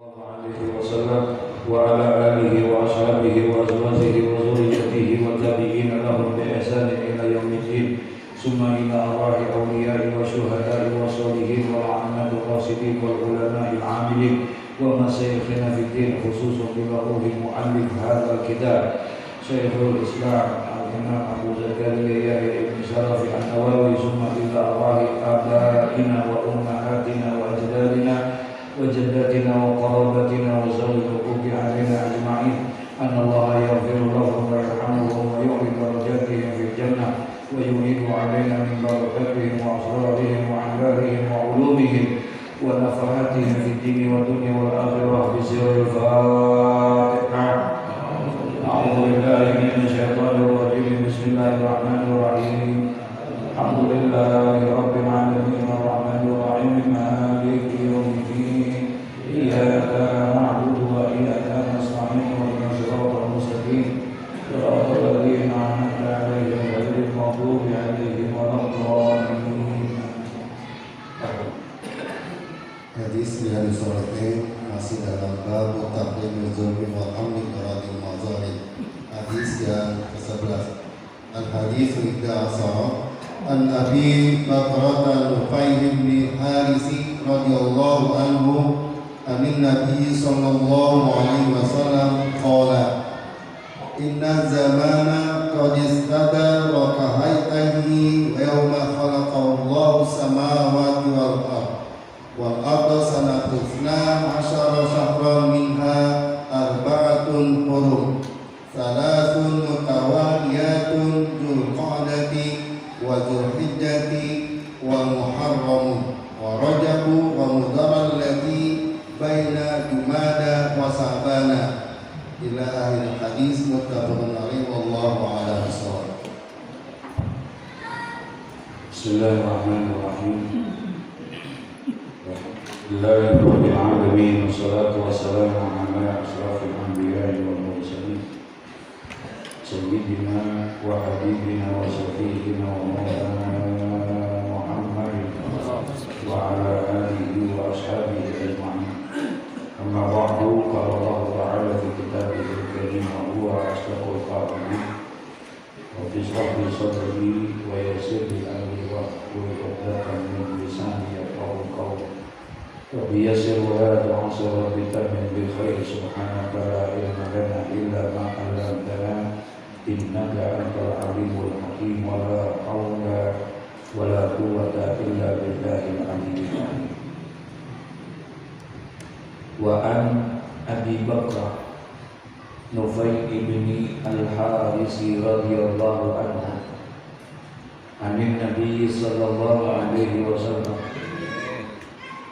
الله عليه وسلم وعلى آله وأصحابه وأزواجه وذريته والتابعين لهم بإحسان إلى يوم الدين ثم إلى أرواح أولياء وشهداء وصالحين والعامة الراشدين والعلماء العاملين ومشايخنا في الدين خصوصا بروح مؤلف هذا الكتاب شيخ الإسلام الإمام أبو زكريا يحيى بن شرف النووي ثم إلى أرواح آبائنا وأمهاتنا وأجدادنا وجداتنا وقرابتنا وذوي الحقوق علينا أجمعين أن الله يغفر لهم ويرحمهم ويعلي درجاتهم في الجنة ويعيد علينا من بركاتهم وأسرارهم وأنوارهم وعلومهم ونفحاتهم في الدين والدنيا والآخرة بسر الفاتحة. أعوذ بالله من الشيطان الرجيم. بسم الله الرحمن الرحيم. الحمد لله رب العالمين الرحمن الرحيم مالك يوم الدين إياك نعبد وإياك نستعين اهدنا الصراط المستقيم صراط الذين أنعمت عليهم غير المغضوب عليهم ولا الضالين. Hadis yang disoroti masih dalam bab taqdimul zulmi wal amni qaradil mazalim. Hadis yang ke-11. Al-hadis al-11 an Abi Bakrah Nufayl bin Harisi radhiyallahu anhu anin Nabi sallallahu alaihi wasallam qala inna zamana qad istadara ka hayatihi yawma khalaqallahu samawati wal ardh wal arda sanatu 12 syahran minha arba'atun hurum thalathun mutawaliyatun dzulqa'dati wa dzulhijjati wa muharram wa rajabu wa mudhar allati baina jumada wa sabana ila akhir hadis muttafaqun alaihi wallahu a'lam bissawab. Bismillahirrahmanirrahim. Alhamdulillahirabbil alamin wassalatu wassalamu ala asyrafil anbiya'i wal mursalin sayyidina wa habibina wa shafi'ina wa maulana Muhammadin wa ala alihi wa ashabihi ajma'in. Amma ba'du, qala Allah ta'ala fi kitabihil karim wa huwa asdaqul qa'ilin wa bishrah li sadri wa yassir li amri wa hlul 'uqdatam min lisani yafqahu qawli wa biyassir wa la tu'assir bitamin bil khair subhanaka la ilma lana illa ma 'allamtana innaka antal alimul hakim wa la hawla wa la quwwata illa billahil aliyyil azim. Wa an Abi Bakrah Nufayl ibn al-Harisi radhiyallahu anhu anin Nabi sallallahu alaihi wasallam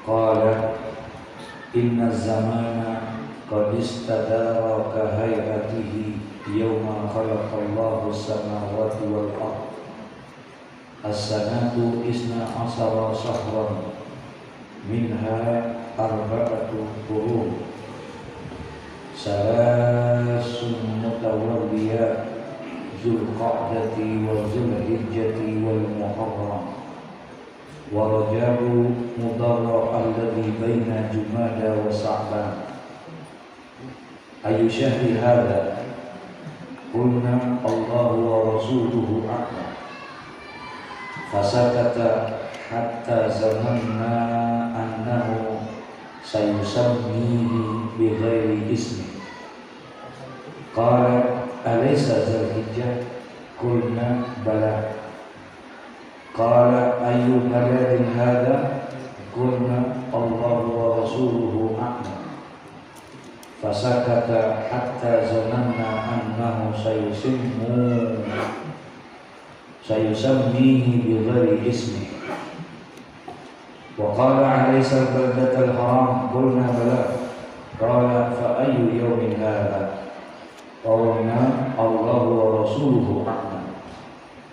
qala inna zamana qad istadara ka hayatihi yawma khalaqallahu as-samawati wal ardh as-sanatu 12 syahran minha arba'atu hurum salasun mutawalliyat dzulqa'dati wa dzulhijjati wal muharram wa rajabu mudhar alladhi baina jumada wa sa'ban ayu syahri hadha qulna Allahu wa rasuluhu a'lam fasakata hatta zamanna annahu sayusammihi bighairi ismi qala alaysa dzulhijjah qulna bala qala ayyu baladin hadha qulna Allahu wa rasuluhu a'lam fasakata hatta zamanna annahu sayusammihi bighairi ismi wa qala alaysa al-baldatal haram qulna bala qala fa ayyu yawmin hadha qulna Allahu wa rasuluhu a'lam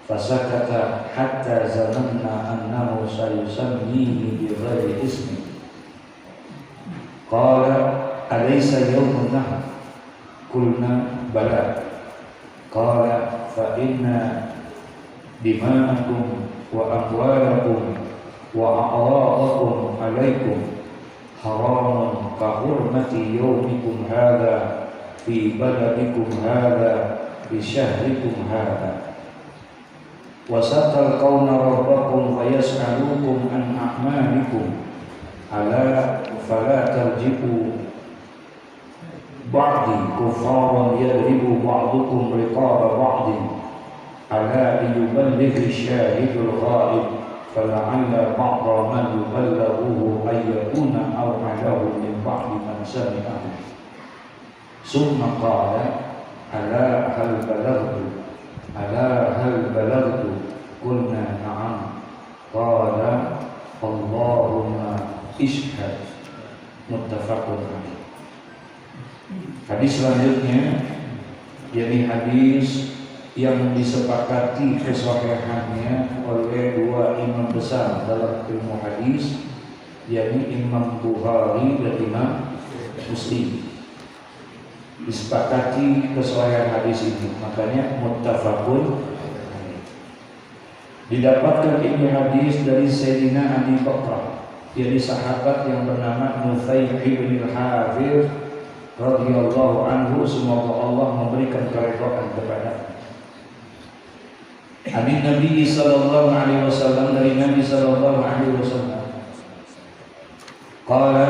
fasakata hatta zamanna annahu sayusammihi bighairi ismi qala alaysa yawmun nahr qulna bala qala fa inna dima'akum wa amwalakum wa a'radakum alaikum haramun kahurmati yaumikum hadha fi baladikum hadha fi syahrikum hadha wa satalqawna rabbakum fayas'alukum an a'malikum ala fala tarji'u ba'di kuffaran yadribu ba'dukum riqaba ba'din ala liyuballighi syahidul ghaib fala'alla ba'da man yuballighuhu ayyakuna aw'adahu min ba'di man sami'ahu summa qala ala hal balagtu qulna na'am qala Allahumma ishhad muttafaqun alaih. Hadis selanjutnya yakni hadis yang disepakati kesahihannya oleh dua imam besar dalam ilmu hadis, yakni Imam Bukhari dan Imam Muslim. Disepakati kesahihan hadis ini, makanya muttafaqun. Didapatkan ini hadis dari Sayyidina Abi Bakar, yakni sahabat yang bernama Nufay bin al-Harith radhiyallahu anhu, semoga Allah memberikan keridhaan kepadanya. Hadis Nabi sallallahu alaihi wasallam, dari Nabi sallallahu alaihi wasallam, qala,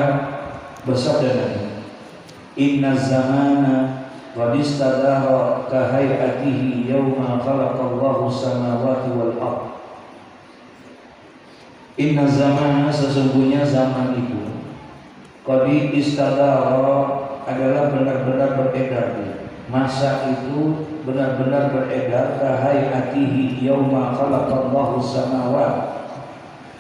bersabda Nabi, inna zamana qad istadara ka hayatihi yawma khalaqallahu samawati wal ard. Inna zamana, sesungguhnya zaman itu, qad istadara adalah benar-benar beredar. Masa itu benar-benar beredar kahayatihi yauma khalaqallahu samawat,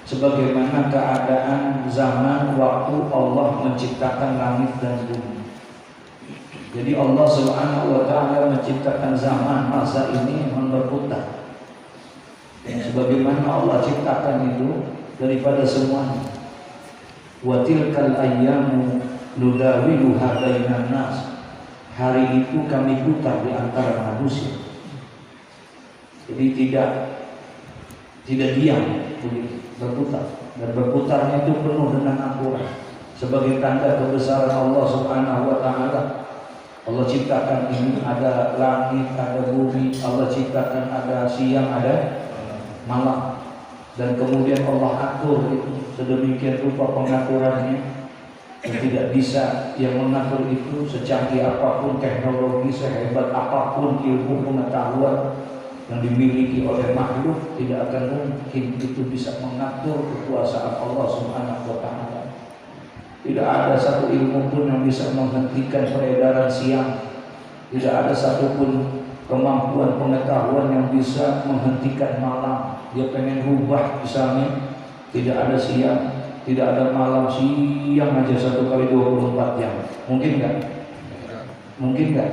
sebagaimana keadaan zaman waktu Allah menciptakan langit dan bumi. Jadi Allah Subhanahu wa taala menciptakan zaman masa ini yang berputar. Sebagaimana Allah ciptakan itu daripada semuanya. Wa tilkal ayyamu nudawiluha bainan nas. Hari itu kami putar di antara manusia. Jadi tidak diam, berputar. Dan berputarnya itu penuh dengan aturan, sebagai tanda kebesaran Allah Subhanahu wa taala. Allah ciptakan ini, ada langit, ada bumi. Allah ciptakan ada siang, ada malam. Dan kemudian Allah atur itu sedemikian rupa pengaturannya. Dan tidak bisa yang mengatur itu secanggih apapun teknologi, sehebat apapun ilmu pengetahuan yang dimiliki oleh makhluk, tidak akan mungkin itu bisa mengatur kekuasaan Allah Subhanahu wa taala. Tidak ada satu ilmu pun yang bisa menghentikan peredaran siang. Tidak ada satupun kemampuan pengetahuan yang bisa menghentikan malam. Dia pengen rubah misalnya, tidak ada siang, tidak ada malam, siang aja 1 kali 24 jam. Mungkin nggak? Mungkin nggak?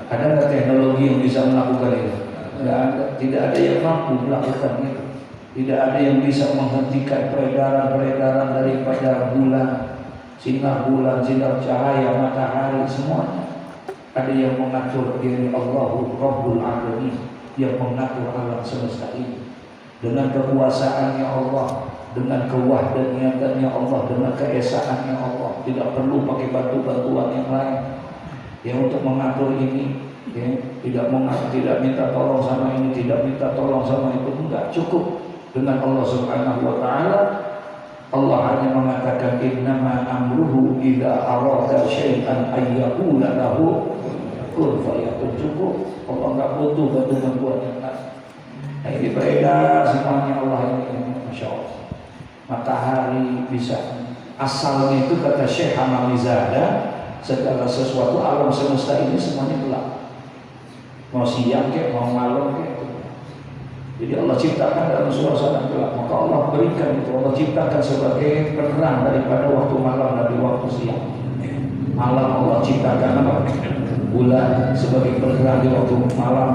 Ada nggak teknologi yang bisa melakukan itu? Nggak ada. Tidak ada yang mampu melakukan itu. Tidak ada yang bisa menghentikan peredaran daripada bulan, sinar bulan, sinar cahaya matahari, semuanya. Ada yang mengatur diri Allahu Rabbul Alamin, yang mengatur alam semesta ini dengan kekuasaannya Allah, dengan kewahdaniyatnya Allah, dengan keesaannya Allah. Tidak perlu pakai bantuan yang lain yang untuk mengatur ini. Tidak minta tolong sama ini, tidak minta tolong sama itu, enggak, cukup dengan Allah Subhanahu wa taala. Allah hanya mengatakan innama amruhu idza arada syai'an ayyaqula lahu kun fayakun. Cukup. Allah enggak butuh bantuan yang lain. Nah, ini beredar semuanya Allah ini, Masya Allah. Matahari bisa, asalnya itu kata Syekh Hamamizada, segala sesuatu alam semesta ini semuanya gelap, mau siang kek, mau malam kek. Jadi Allah ciptakan dalam suasana gelap, maka Allah berikan itu, Allah ciptakan sebagai penerang daripada waktu malam dan di waktu siang. Malam Allah ciptakan apa? Bulan sebagai penerang di waktu malam.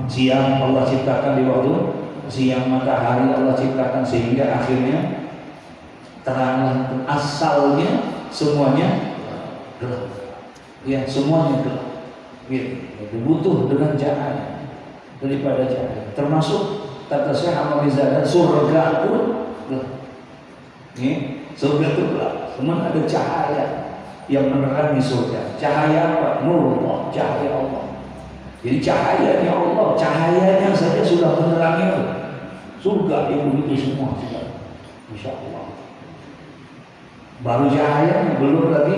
Siang Allah ciptakan di waktu siang. Matahari Allah ciptakan sehingga akhirnya terang. Asalnya semuanya gelap. Ya, semuanya gelap. Gitu. Butuh dengan cahaya daripada cahaya. Termasuk kata Syekh Hamamizada, surga pun gelap. Surga itu gelap. Cuma ada cahaya yang menerangi surga. Cahaya apa? Nurullah, cahaya Allah. Jadi cahayanya Allah, cahayanya saja sudah menerangi surga yang begitu semua. Masya Allah. Baru cahayanya, belum lagi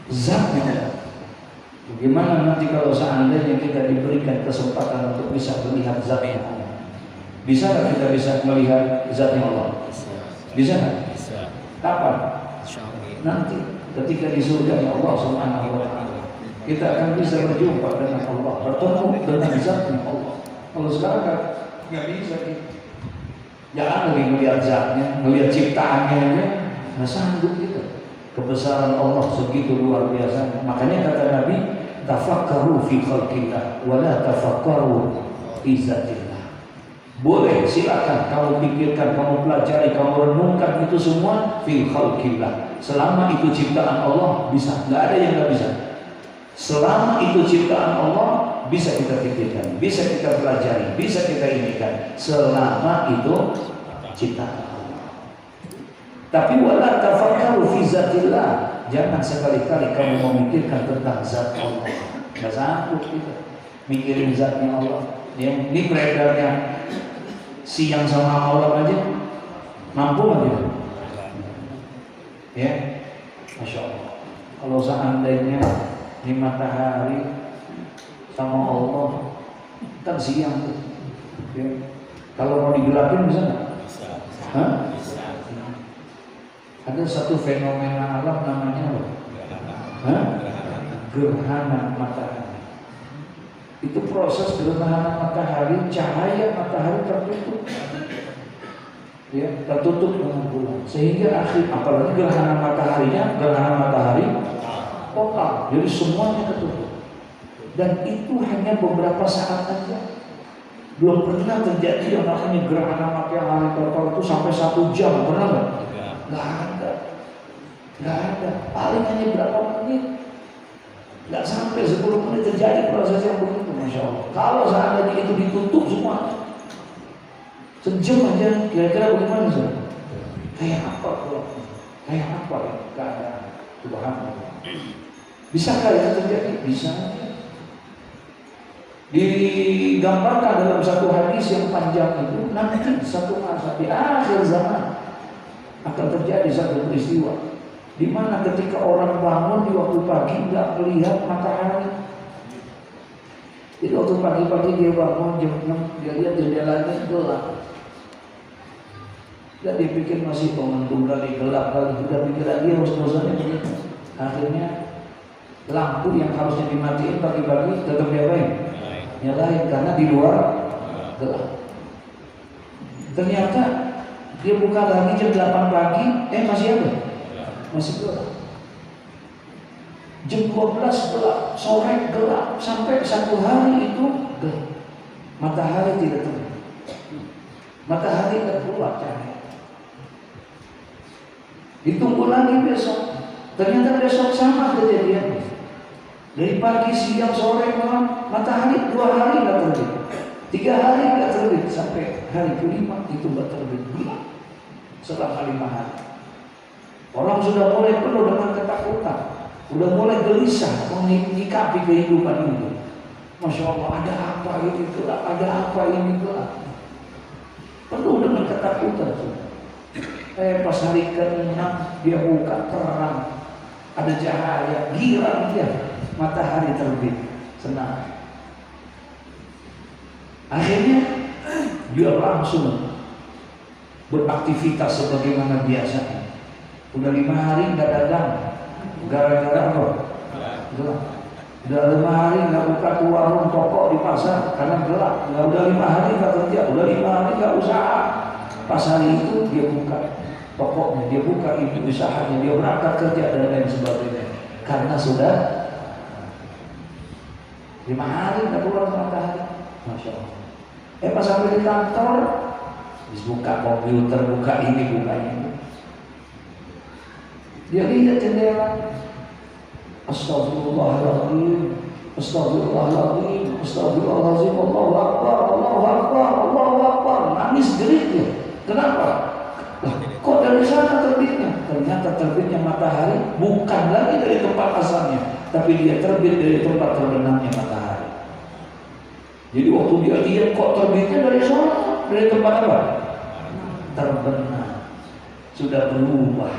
zatnya. Bagaimana nanti kalau seandainya kita diberikan kesempatan untuk bisa melihat zatnya Allah? Bisa nggak kita bisa melihat zatnya Allah? Bisa nggak? Kapan? Nanti ketika di surga Allah Subhanahu wa Ta'ala, kita akan bisa berjumpa dengan Allah, bertemu dengan zatnya Allah. Kalau sekarang kan nggak bisa kita. Jangan lagi melihat zatnya, melihat ciptaannya, nggak sanggup kita. Kebesaran Allah segitu luar biasa. Makanya kata Nabi, tafakkaru fi khalqillah wa la tafakkaru fi zatillah. Boleh, silakan kamu pikirkan, kamu pelajari, kamu renungkan itu semua fi khalqillah. Selama itu ciptaan Allah bisa, nggak ada yang nggak bisa. Selama itu ciptaan Allah bisa kita pikirkan, bisa kita pelajari, bisa kita inikan. Selama itu ciptaan Allah. Tapi wala tafakkaru fi zatillah. Jangan sekali-kali kamu memikirkan tentang zat Allah. Nggak sanggup kita mikirin zatnya Allah. Yang ini beredarnya siang sama malam aja mampu aja. Ya, Masya Allah. Kalau seandainya di matahari sama Allah kan siang tuh. Ya. Kalau mau digelapin bisa nggak? Hah? Ada satu fenomena alam namanya apa? Gerhana matahari. Itu proses gerhana matahari, cahaya matahari tertutup. Ya, tertutup dengan bulan. Sehingga akhir, apalagi gerhana mataharinya, gerhana matahari total. Jadi semuanya tertutup. Dan itu hanya beberapa saat saja. Belum pernah terjadi yang namanya gerhana matahari total itu sampai 1 jam. Pernah nggak? Nggak ada. Paling hanya berapa menit. Nggak sampai 10 menit terjadi proses yang begitu. Masya Allah. Kalau seandainya itu ditutup semua, sejam aja, kira-kira bagaimana sih? Kayak apa kalau? Kayak apa keadaan? Subhanallah. Bisakah itu terjadi? Bisa. Digambarkan dalam satu hadis yang panjang itu, nanti satu masa di akhir zaman akan terjadi satu peristiwa di mana ketika orang bangun di waktu pagi nggak melihat matahari. Jadi waktu pagi-pagi dia bangun jam 6, dia lihat jendelanya gelap. Dan dia pikir masih penguntung kali, gelap kali. Sudah pikiran dia bosan-bosannya begitu. Akhirnya lampu yang harusnya dimatiin pagi-pagi tetap diapain? Nyalain karena di luar gelap. Ternyata dia buka lagi jam 8 pagi, masih ada? Masih gelap. Jam 12 gelap, sore gelap, sampai 1 hari itu gelap. Matahari tidak terbit. Matahari tidak keluar cahaya. Ditunggu lagi besok. Ternyata besok sama kejadiannya. Dari pagi, siang, sore, malam, matahari 2 hari nggak terbit, 3 hari nggak terbit, sampai hari kelima itu nggak terbit. Selama 5 hari. Orang sudah mulai penuh dengan ketakutan, sudah mulai gelisah menyikapi kehidupan ini. Masya Allah, ada apa ini gelap? Ada apa ini gelap? Penuh dengan ketakutan. Pas hari ke-6 dia buka terang, ada cahaya, girang dia, matahari terbit, senang. Akhirnya dia langsung beraktivitas sebagaimana biasanya. Udah 5 hari nggak dagang, gara-gara apa? Gelap. Udah 5 hari nggak buka warung toko di pasar karena gelap. Udah 5 hari nggak kerja, udah 5 hari nggak usaha. Pas hari itu dia buka tokonya, dia buka itu usahanya, dia berangkat kerja dan lain sebagainya. Karena sudah 5 hari nggak keluar matahari. Masya Allah. Pas sampai di kantor, buka komputer, buka ini, buka ini. Dia lihat jendela. Astagfirullahaladzim, astagfirullahaladzim, astagfirullahaladzim, Allahu Akbar, Allahu Akbar, Allahu Akbar. Nangis jerit dia. Kenapa? Kok dari sana terbitnya? Ternyata terbitnya matahari bukan lagi dari tempat asalnya, tapi dia terbit dari tempat terbenamnya matahari. Jadi waktu dia lihat kok terbitnya dari sana, dari tempat apa? Terbenam. Sudah berubah.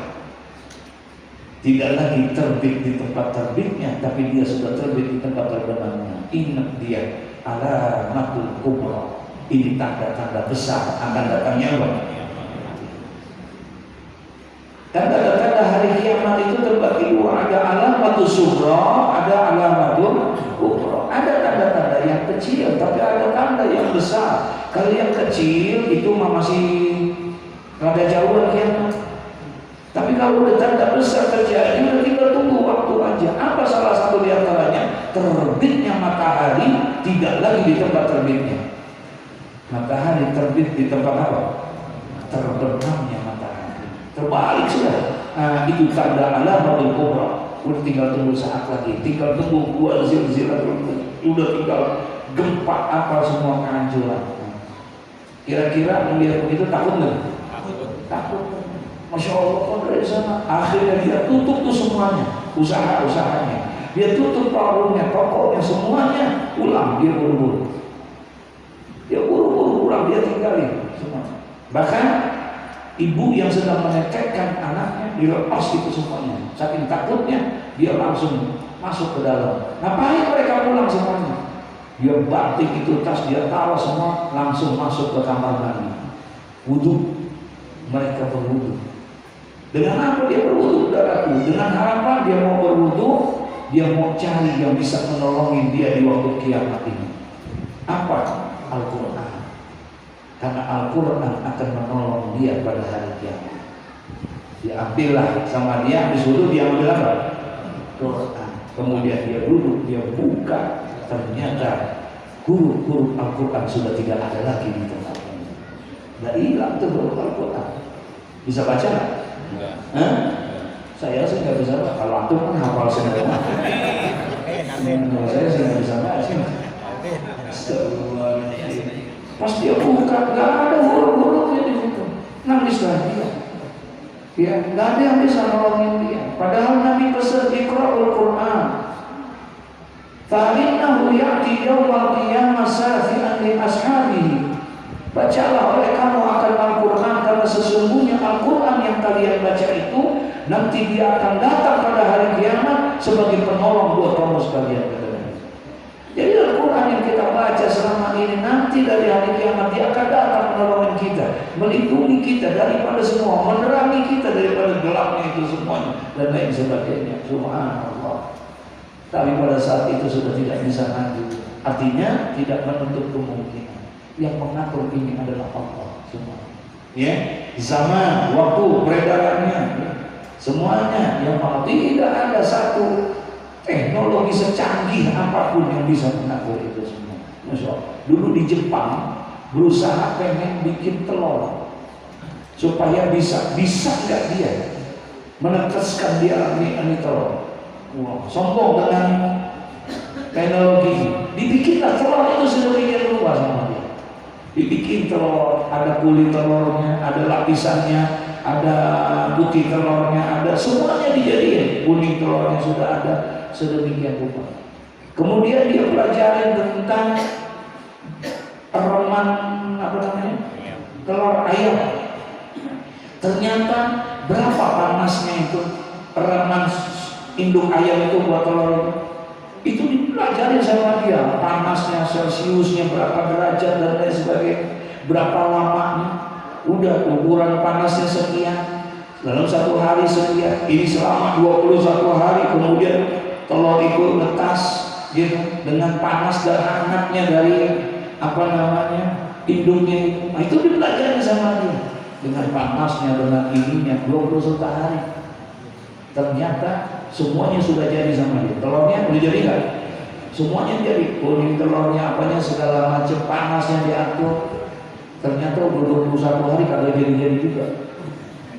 Tidak lagi terbit di tempat terbitnya, tapi dia sudah terbit di tempat terbenamnya. Ingat dia alamatul kubra. Ini tanda-tanda besar akan datangnya apa? Tanda-tanda hari kiamat itu terbagi dua, ada alamatul sughra, ada alamatul kubra. Ada tanda-tanda yang kecil, tapi ada tanda yang besar. Kalau yang kecil itu masih rada jauh kiamat. Tapi kalau udah tanda besar terjadi, udah tinggal tunggu waktu aja. Apa salah satu di antaranya? Terbitnya matahari tidak lagi di tempat terbitnya. Matahari terbit di tempat apa? Terbenamnya matahari. Terbalik sudah. Nah, itu tanda alamatul kubra. Udah tinggal tunggu saat lagi. Tinggal tunggu gua zilzilah. Udah tinggal gempa apa semua kehancuran. Kira-kira melihat begitu takut nggak? Takut. Masya Allah, kok dari sana. Akhirnya dia tutup tuh semuanya, usaha-usahanya. Dia tutup warungnya, tokonya, semuanya. Pulang, dia buru-buru. Dia buru-buru pulang, dia tinggalin semuanya. Bahkan ibu yang sedang menetekkan anaknya dilepas itu semuanya. Saking takutnya, dia langsung masuk ke dalam. Ngapain mereka pulang semuanya? Dia batik itu tas, dia taruh semua, langsung masuk ke kamar mandi. Wudhu. Mereka berwudhu. Dengan apa dia berwudhu? Dengan harapan dia mau berwudhu, dia mau cari yang bisa menolongin dia di waktu kiamat ini. Apa? Al-Quran. Karena Al-Quran akan menolong dia pada hari kiamat. Diambillah sama dia, habis wudhu dia ambil apa? Quran. Kemudian dia duduk, dia buka, ternyata huruf-huruf Al-Quran sudah tidak ada lagi di tempat ini. Tidak hilang tuh huruf Al-Quran. Bisa baca nggak? Enggak. Saya sih nggak bisa baca. Kalau antum kan hafal semua. Kalau saya sih nggak bisa baca. Pas dia buka, nggak ada huruf-hurufnya di situ. Nangislah dia. Ya, nggak ada yang bisa nolongin dia. Padahal Nabi pesan Iqra'ul Quran. Fa'innahu ya'ti yawmal qiyamah safi'an li ashabihi. Bacalah oleh kamu akan Al-Quran, karena sesungguhnya Al-Quran yang kalian baca itu nanti dia akan datang pada hari kiamat sebagai penolong buat kamu sekalian. Jadi Al-Quran yang kita baca selama ini nanti dari hari kiamat dia akan datang menolong kita, melindungi kita daripada semua, menerangi kita daripada gelapnya itu semuanya dan lain sebagainya. Subhanallah. Tapi pada saat itu sudah tidak bisa lanjut. Artinya tidak menutup kemungkinan. Yang mengatur ini adalah Allah semua. Ya, zaman, waktu, peredarannya, semuanya yang tidak ada satu teknologi secanggih apapun yang bisa mengatur itu semua. Masya Allah. Dulu di Jepang berusaha pengen bikin telur supaya bisa nggak dia meneteskan dia ini telur. Wah, sombong dengan teknologi. Dibikinlah telur itu sedemikian luas sama dia. Dibikin telur, ada kulit telurnya, ada lapisannya, ada putih telurnya, ada semuanya dijadikan. Kuning telurnya sudah ada, sedemikian rupa. Kemudian dia pelajari tentang reman apa namanya? Telur ayam. Ternyata berapa panasnya itu reman induk ayam itu buat telur itu dipelajari sama dia, panasnya, celciusnya berapa derajat dan lain sebagainya, berapa lamanya, udah ukuran panasnya sekian, dalam satu hari sekian, ini selama 21 hari, kemudian telur itu netas gitu, dengan panas dan hangatnya dari apa namanya induknya itu, nah, itu dipelajari sama dia, dengan panasnya, dengan ininya 21 hari. Ternyata semuanya sudah jadi sama dia. Telurnya udah jadi nggak? Semuanya jadi. Kuning telurnya, apanya segala macam, panasnya diatur. Ternyata udah 21 hari kagak jadi juga.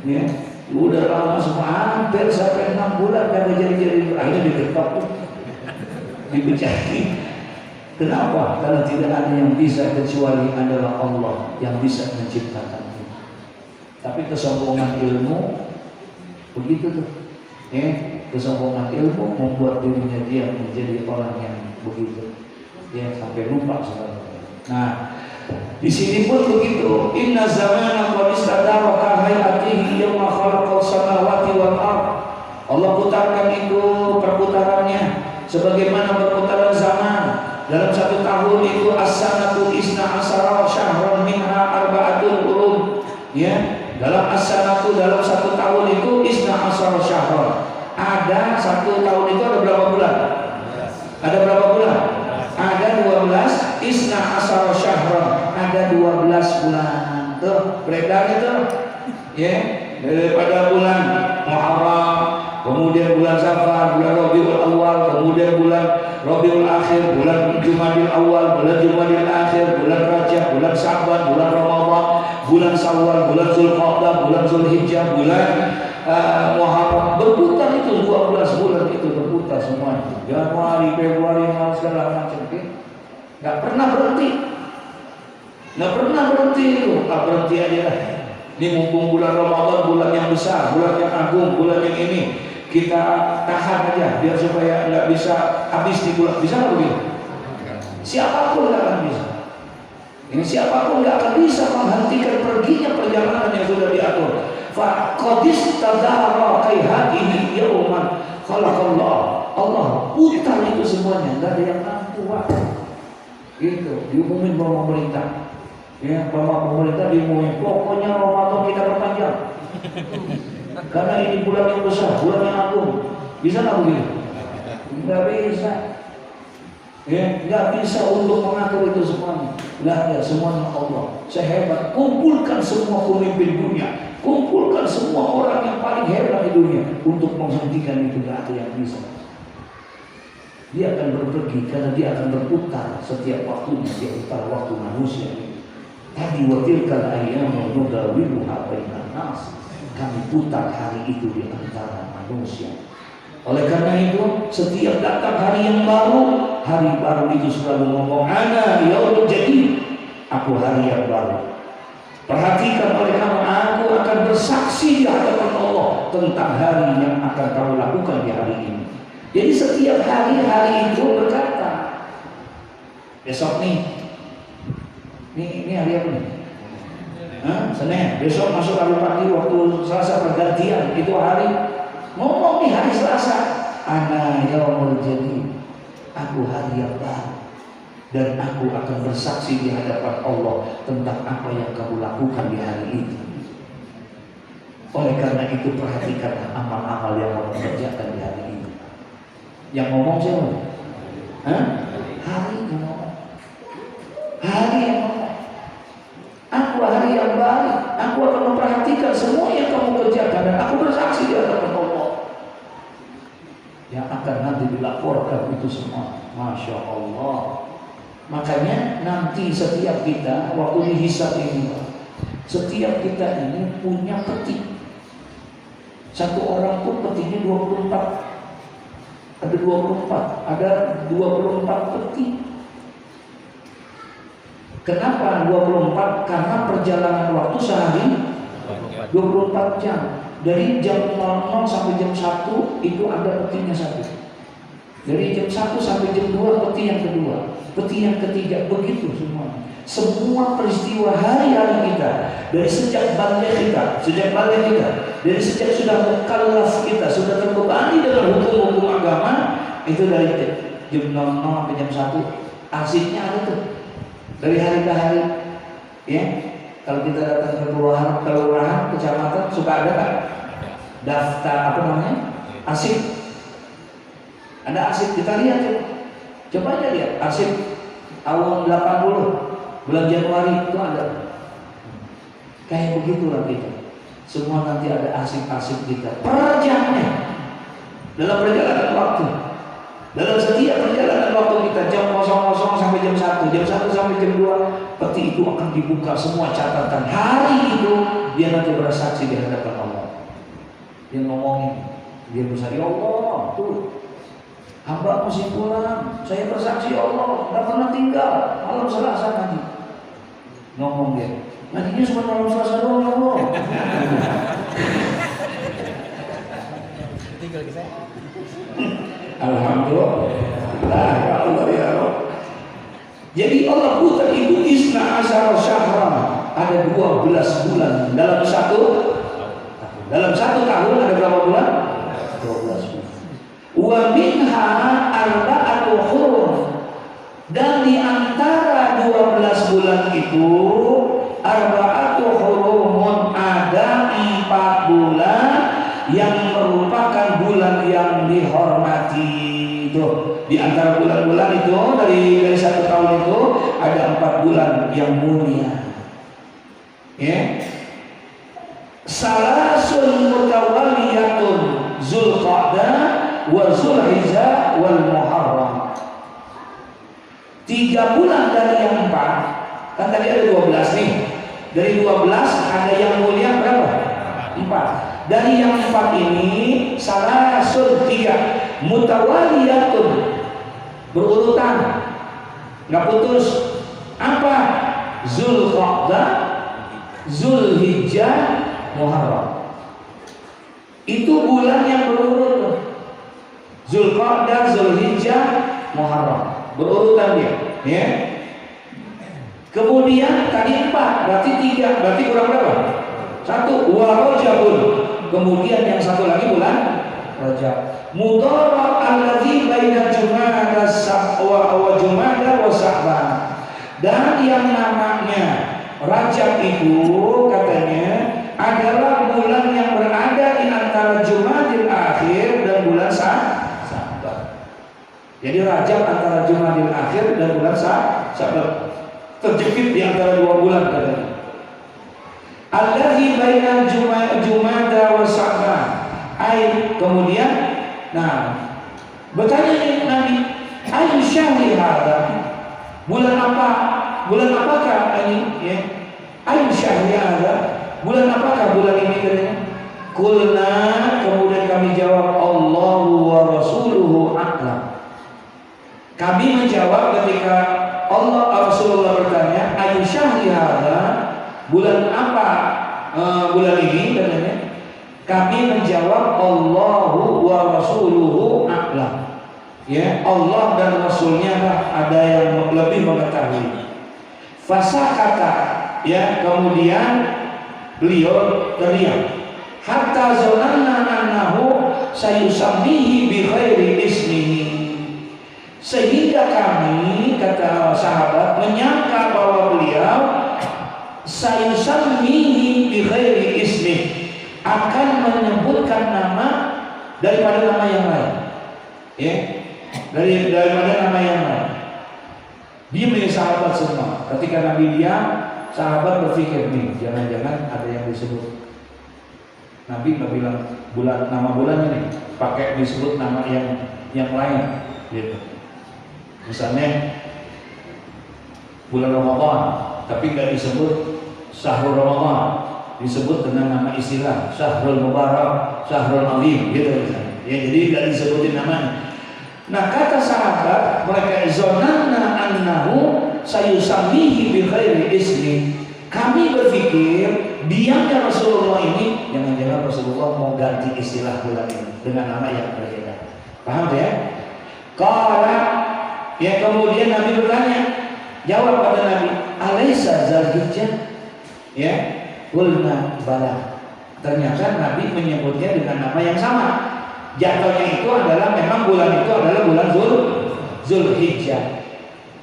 Ya, udah lama semua, hampir sampai 6 bulan kagak jadi. Akhirnya diketok tuh, dipecahkan. Kenapa? Karena tidak ada yang bisa kecuali adalah Allah yang bisa menciptakan. Tapi kesombongan ilmu begitu tuh. Ya, kesombongan ilmu membuat dirinya dia menjadi orang yang begitu, ya sampai lupa segala. Nah, di sini pun begitu. Inna zamana qad istadara ka hayatihi yawma khalaqas samawati wal ardh. Allah putarkan itu perputarannya sebagaimana perputaran zaman. Dalam satu tahun itu as-sanatu isna asara syahran minha arba'atul hurum. Ya, dalam as-sanatu dalam satu tahun itu isna asara syahran. Ada satu tahun itu ada berapa bulan? Ada berapa bulan? Ada 12 isna asara syahran. Ada 12 bulan. Tuh, beredar itu. Ya, daripada bulan Muharram, kemudian bulan Safar, bulan Rabiul Awal, kemudian bulan Rabiul Akhir, bulan Jumadil Awal, bulan Jumadil Akhir, bulan Rajab, bulan Sya'ban, bulan Ramadan, bulan Syawal, bulan Zulqa'dah, bulan Zulhijjah, bulan Muharram. Berputar itu 12 bulan itu berputar semuanya. Januari, Februari, Maret, segala macam. Nggak pernah berhenti. Nggak pernah berhenti itu. Nggak berhenti aja lah. Ini mumpung bulan Ramadan, bulan yang besar, bulan yang agung, bulan yang ini, kita tahan aja biar supaya nggak bisa habis di bulan. Bisa nggak begitu? Siapapun nggak akan bisa. Ini siapapun nggak akan bisa menghentikan perginya perjalanan yang sudah diatur. Fa qadis tadara kaihatihi yauman khalaqallah. Allah putar itu semuanya, nggak ada yang mampu. Gitu, diumumin sama pemerintah. Ya, pemerintah diumumin, pokoknya Ramadan kita perpanjang. Karena ini bulan yang besar, bulan yang agung. Bisa nggak begitu? Nggak bisa. Ya, nggak bisa untuk mengatur itu semuanya. Nggak ada, semuanya Allah. Sehebat, kumpulkan semua pemimpin dunia, kumpulkan semua orang yang paling hebat di dunia untuk menghentikan itu, nggak ada yang bisa. Dia akan pergi karena dia akan berputar setiap waktunya. Dia putar waktu manusia ini. Tadi watilkal ayyamu nudawiluha bainan nas. Kami putar hari itu di antara manusia. Oleh karena itu, setiap datang hari yang baru, hari baru itu selalu ngomong ana yaumul jadid. Aku hari yang baru. Perhatikan oleh kamu, aku akan bersaksi di hadapan Allah tentang hari yang akan kamu lakukan di hari ini. Jadi setiap hari itu berkata, besok nih. Ini hari apa nih? Senin. Besok masuk hari pagi waktu Selasa pergantian. Itu hari ngomong nih hari Selasa. Ana yaumul jadid. Aku hari yang baru. Dan aku akan bersaksi di hadapan Allah tentang apa yang kamu lakukan di hari ini. Oleh karena itu perhatikanlah amal-amal yang kamu kerjakan di hari ini. Yang ngomong siapa? Hari yang ngomong. Hari yang ngomong. Aku hari yang baik. Aku akan memperhatikan semua yang kamu kerjakan dan aku bersaksi di hadapan Allah. Yang akan nanti dilaporkan itu semua. Masya Allah. Makanya nanti setiap kita waktu dihisab ini, setiap kita ini punya peti. Satu orang pun petinya 24. Ada 24. Ada 24 peti. Kenapa 24? Karena perjalanan waktu sehari 24 jam. Dari jam 00 sampai jam 1 itu ada petinya satu. Dari jam 1 sampai jam 2 peti yang kedua, peti yang ketiga, begitu semua. Semua peristiwa hari-hari kita, dari sejak balik kita, dari sejak sudah mukallaf kita, sudah terbebani dengan hukum-hukum agama, itu dari jam 00 sampai jam 1, arsipnya ada tuh. Dari hari ke hari, ya. Kalau kita datang ke kelurahan, kecamatan, suka ada kan? Daftar apa namanya? Arsip. Ada arsip, kita lihat coba. Coba aja lihat arsip tahun 80 bulan Januari itu ada. Kayak begitulah kita. Semua nanti ada arsip-arsip kita. Per jamnya dalam perjalanan waktu. Dalam setiap perjalanan waktu kita jam 00 sampai jam 1, jam 1 sampai jam 2, peti itu akan dibuka semua catatan. Hari itu dia nanti bersaksi di hadapan Allah. Dia ngomongin, dia bersaksi, ya Allah, tuh hamba mesti pulang. Saya bersaksi Allah, tidak pernah tinggal malam Selasa nanti. Ngomong dia, nantinya cuma malam Selasa doang ya Allah. lagi saya. Alhamdulillah ya Allah ya Rabb. Jadi Allah putar itu isna asyara syahran, ada 12 bulan dalam satu tahun ada berapa bulan? 12 bulan. Wa minha arba'atu hurum, dan di antara 12 bulan itu arba'atu hurumun, ada 4 bulan yang merupakan bulan yang dihormati. Tuh, di antara bulan-bulan itu dari satu tahun itu ada 4 bulan yang mulia. Ya. Salasun mutawaliyatun Zulqa'dah wa Zulhijjah wal Muharram. 3 bulan dari yang 4. Kan tadi ada 12 nih. Dari 12 ada yang mulia berapa? 4. Dari yang 4 ini salasun 3 mutawaliyatun, berurutan, nggak putus. Apa? Zulqa'dah, Zulhijjah, Muharram. Itu bulan yang berurut. Zulqa'dah, Zulhijjah, Muharram, berurutan dia. Ya. Kemudian tadi 4, berarti 3, berarti kurang berapa? 1. Wa Rajabun. Kemudian yang satu lagi bulan Rajab. Mudharab alladzi baina Jumada wa Jumada wa Sya'ban. Dan yang namanya Rajab itu katanya adalah bulan yang berada di antara Jumadil Akhir dan bulan Sya'ban. Jadi Rajab antara Jumadil Akhir dan bulan Sya'ban, terjepit di antara 2 bulan katanya. Alladzi baina Jumada wa Sya'ban. Kemudian, nah, bertanya Nabi, ayu syahri hada, bulan apa? Bulan apakah ini? Ya, ayu syahri hada, bulan apakah bulan ini katanya? Kulna, kemudian kami jawab, Allahu wa Rasuluhu a'lam. Kami menjawab ketika Rasulullah bertanya, ayu syahri hada, bulan apa bulan ini katanya? Kami menjawab Allahu wa Rasuluhu a'lam. Ya, Allah dan Rasulnya ada yang lebih mengetahui. Fasakata, ya, kemudian beliau teriak, hatta zananna annahu sayusammihi bi ghairi ismihi. Sehingga kami, kata sahabat, menyangka bahwa beliau sayusammihi bi ghairi ismihi, akan menyebutkan nama daripada nama yang lain. Ya, daripada nama yang lain. Dia punya sahabat semua. Ketika Nabi diam, sahabat berpikir, nih, jangan-jangan ada yang disebut. Nabi nggak bilang nama bulannya nih, pakai disebut nama yang lain. Gitu. Misalnya bulan Ramadan, tapi nggak disebut Syahrul Ramadan, disebut dengan nama istilah Syahrul Mubarak, Syahrul Azim, gitu misalnya. Ya, jadi nggak disebutin namanya. Nah, kata sahabat, mereka zonanna annahu sayusammihi bi ghairi ismi. Kami berpikir diamnya Rasulullah ini, jangan-jangan Rasulullah mau ganti istilah bulan ini dengan nama yang berbeda. Paham ya? Qala, ya, kemudian Nabi bertanya, jawab pada Nabi, alaisa Zulhijjah? Ya, qulna bala. Ternyata Nabi menyebutnya dengan nama yang sama. Jatuhnya itu adalah, memang bulan itu adalah bulan Zulhijjah.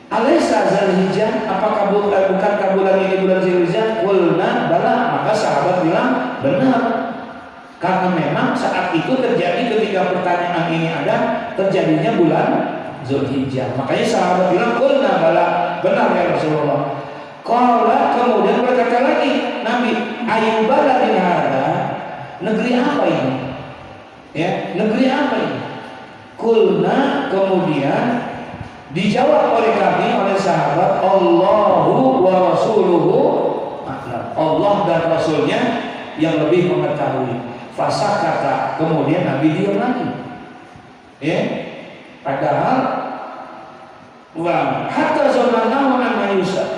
Alaisa Zulhijjah? Apakah bukankah bulan ini bulan Zulhijjah? Qulna bala. Maka sahabat bilang benar. Karena memang saat itu terjadi, ketika pertanyaan ini ada, terjadinya bulan Zulhijjah. Makanya sahabat bilang qulna bala, benar ya Rasulullah. Qala, kemudian berkata lagi Nabi, ayu baladin hada, negeri apa ini? Ya, negeri apa ini? Qulna, kemudian dijawab oleh kami, oleh sahabat, Allahu wa Rasuluhu a'lam. Allah dan Rasulnya yang lebih mengetahui. Fasakata, kemudian Nabi diam lagi. Ya, padahal hatta zamannahu anna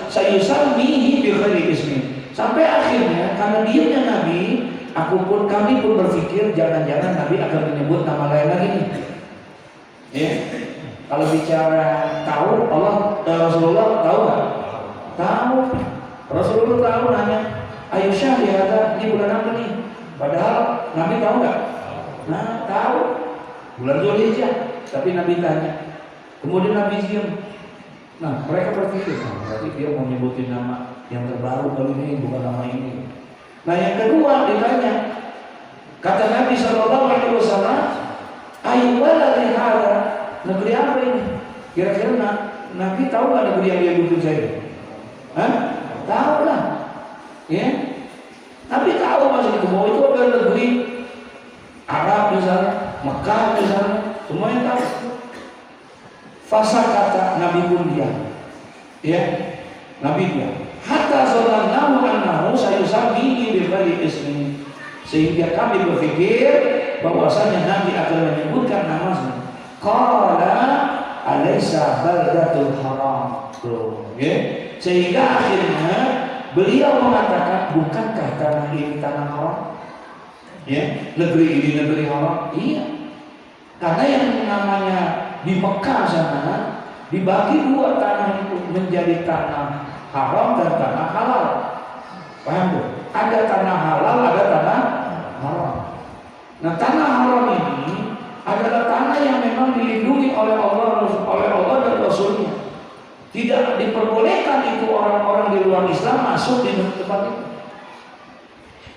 sayusammihi bi ghairi ismi. Sampai akhirnya karena diamnya Nabi, kami pun berpikir jangan-jangan Nabi akan menyebut nama lain lagi nih. Ya. Kalau bicara tahu Rasulullah tahu nggak? Tahu. Rasulullah tahu, nanya, "Ayu syahriada, ini bulan apa nih?" Padahal Nabi tahu nggak? Nah, tahu. Bulan Dzulhijjah. Tapi Nabi tanya. Kemudian Nabi diam. Nah, mereka berpikir, berarti dia mau nyebutin nama yang terbaru kali ini, bukan nama ini. Nah, yang kedua ditanya, kata Nabi SAW, "Ayu baladi hada?" Negeri apa ini? Kira-kira Nabi tahu nggak negeri yang dia duduk saya? Hah? Tahu lah. Ya. Nabi tahu maksud itu bahwa itu adalah negeri Arab misalnya, Mekah misalnya, semuanya tahu. Fasa kata Nabi pun diam. Ya, Nabi diam. Hatta sallallahu annahu sayusammihi bi ghairi ismi. Sehingga kami berpikir bahwasanya Nabi akan menyebutkan namanya. Qala alaysa baldatul haram. Tuh, ya. Sehingga akhirnya beliau mengatakan, bukankah tanah ini tanah haram? Ya, negeri ini negeri haram. Iya. Karena yang namanya di Mekah sana dibagi dua tanah itu menjadi tanah haram dan tanah halal. Paham tuh? Ada tanah halal, ada tanah haram. Nah, tanah haram ini adalah tanah yang memang dilindungi oleh Allah dan Rasulnya. Tidak diperbolehkan itu orang-orang di luar Islam masuk di tempat itu.